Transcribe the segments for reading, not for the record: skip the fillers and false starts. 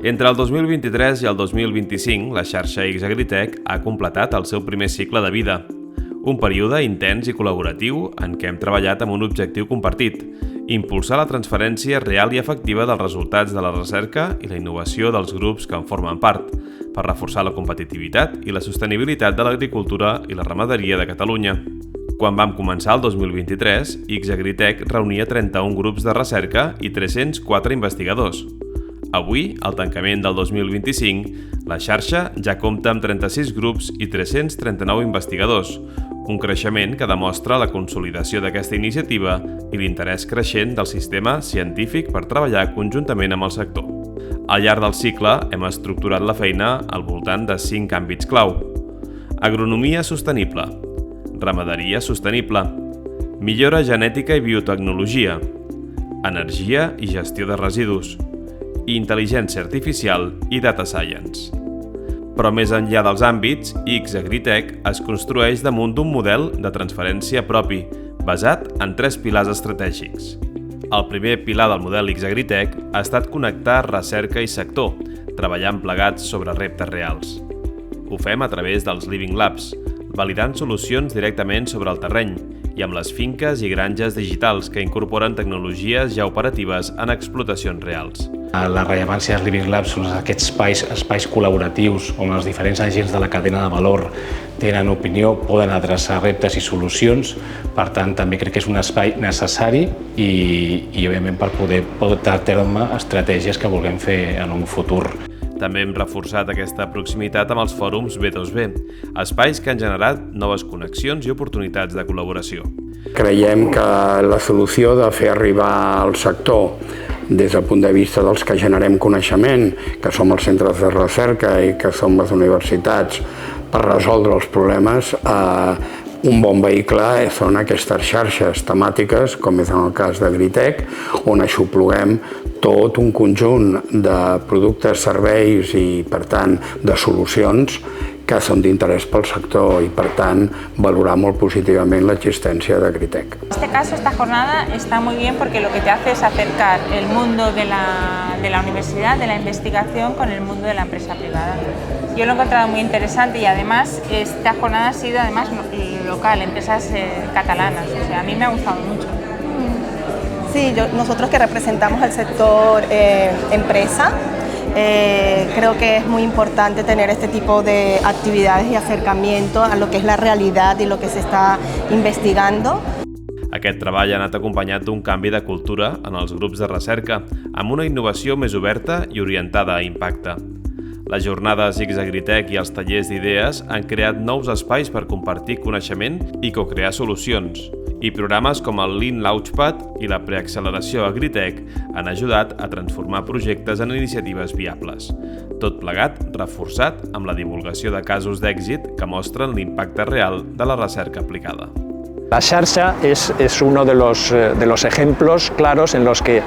Entre el 2023 i el 2025, la xarxa X-Agritech ha completat el seu primer cicle de vida. Un període intens i col·laboratiu en què hem treballat amb un objectiu compartit: impulsar la transferència real i efectiva dels resultats de la recerca i la innovació dels grups que en formen part, per reforçar la competitivitat i la sostenibilitat de l'agricultura i la ramaderia de Catalunya. Quan vam començar el 2023, X-Agritech reunia 31 grups de recerca i 304 investigadors. Avui, al tancament del 2025, la xarxa ja compta amb 36 grups i 339 investigadors, un creixement que demostra la consolidació d'aquesta iniciativa i l'interès creixent del sistema científic per treballar conjuntament amb el sector. Al llarg del cicle hem estructurat la feina al voltant de 5 àmbits clau: agronomia sostenible, ramaderia sostenible, millora genètica i biotecnologia, energia i gestió de residus, intel·ligència artificial i data science. Però més enllà dels àmbits, X-Agritech es construeix damunt d'un model de transferència propi, basat en 3 pilars estratègics. El primer pilar del model X-Agritech ha estat connectar recerca i sector, treballant plegats sobre reptes reals. Ho fem a través dels Living Labs, validant solucions directament sobre el terreny i amb les finques i granges digitals que incorporen tecnologies ja operatives en explotacions reals. La rellevància dels Living Labs són aquests espais col·laboratius on els diferents agents de la cadena de valor tenen opinió, poden adreçar reptes i solucions. Per tant, també crec que és un espai necessari i òbviament, per poder portar a terme estratègies que vulguem fer en un futur. També hem reforçat aquesta proximitat amb els fòrums B2B, espais que han generat noves connexions i oportunitats de col·laboració. Creiem que la solució de fer arribar al sector des del punt de vista dels que generem coneixement, que som els centres de recerca i que som les universitats, per resoldre els problemes, un bon vehicle són aquestes xarxes temàtiques, com és en el cas d'Agritech, on aixopluguem tot un conjunt de productes, serveis i, per tant, de solucions que són d'interès pel sector i, per tant, valorar molt positivament l'existència d'Agritech. En este caso, esta jornada está muy bien porque lo que te hace es acercar el mundo de la universidad, de la investigación, con el mundo de la empresa privada. Yo lo he encontrado muy interesante y además esta jornada ha sido además local, empresas catalanas, o sea, a mí me ha gustado mucho. Sí, nosotros que representamos el sector empresa, creo que es muy importante tener este tipo de actividades y acercamiento a lo que es la realidad y lo que se está investigando. Aquest treball ha anat acompanyat d'un canvi de cultura en els grups de recerca, amb una innovació més oberta i orientada a impacte. Les jornades X-Agritech i els tallers d'idees han creat nous espais per compartir coneixement i co-crear solucions. I programes com el Lean Launchpad i la preacceleració Agritech han ajudat a transformar projectes en iniciatives viables. Tot plegat reforçat amb la divulgació de casos d'èxit que mostren l'impacte real de la recerca aplicada. La xarxa es uno de los ejemplos claros en los que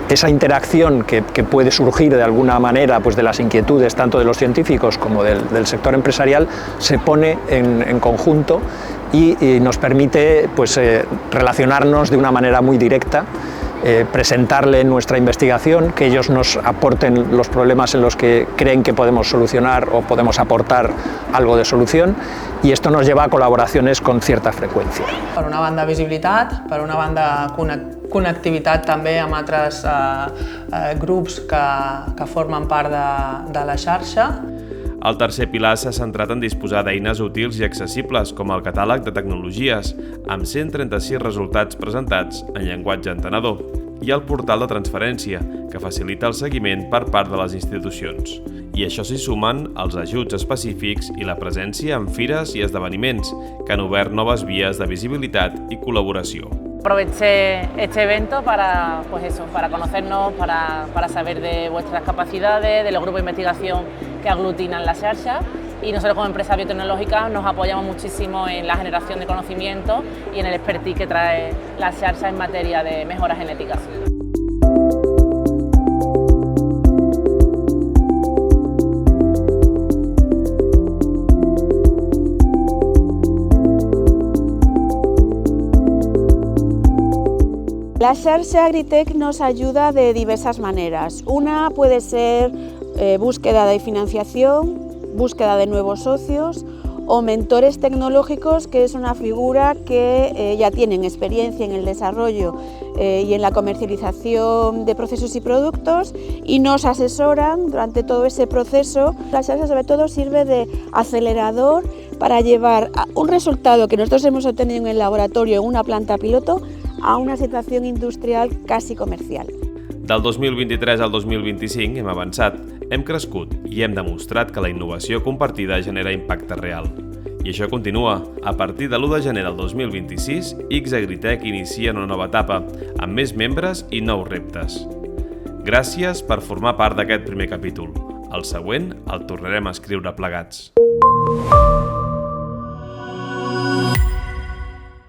esa interacción que puede surgir de alguna manera pues de las inquietudes tanto de los científicos como del sector empresarial se pone en conjunto y nos permite pues, relacionarnos de una manera muy directa, presentarle nuestra investigación, que ellos nos aporten los problemas en los que creen que podemos solucionar o podemos aportar algo de solución, y esto nos lleva a colaboracions con cierta freqüència. Per una banda, visibilitat, per una banda, connectivitat també amb altres grups que formen part de la xarxa. El tercer pilar s'ha centrat en disposar d'eines útils i accessibles, com el catàleg de tecnologies, amb 136 resultats presentats en llenguatge entenedor, i el portal de transferència, que facilita el seguiment per part de les institucions. I això s'hi sumen els ajuts específics i la presència en fires i esdeveniments, que han obert noves vies de visibilitat i col·laboració. Aproveché este evento para conocernos, para saber de vuestras capacidades, de los grupos de investigación que aglutinan la xarxa, y nosotros como empresa biotecnológica nos apoyamos muchísimo en la generación de conocimiento y en el expertise que trae la xarxa en materia de mejoras genéticas. La xarxa Agritech nos ayuda de diversas maneras. Una puede ser búsqueda de financiación, búsqueda de nuevos socios o mentores tecnológicos, que es una figura que ya tienen experiencia en el desarrollo y en la comercialización de procesos y productos y nos asesoran durante todo ese proceso. La Xarxa sobre todo sirve de acelerador para llevar un resultado que nosotros hemos obtenido en el laboratorio, en una planta piloto, a una situación industrial casi comercial. Del 2023 al 2025 hem avançat, hem crescut i hem demostrat que la innovació compartida genera impacte real. I això continua. A partir de l'1 de gener del 2026, X-Agritech inicia una nova etapa, amb més membres i nous reptes. Gràcies per formar part d'aquest primer capítol. El següent el tornarem a escriure plegats.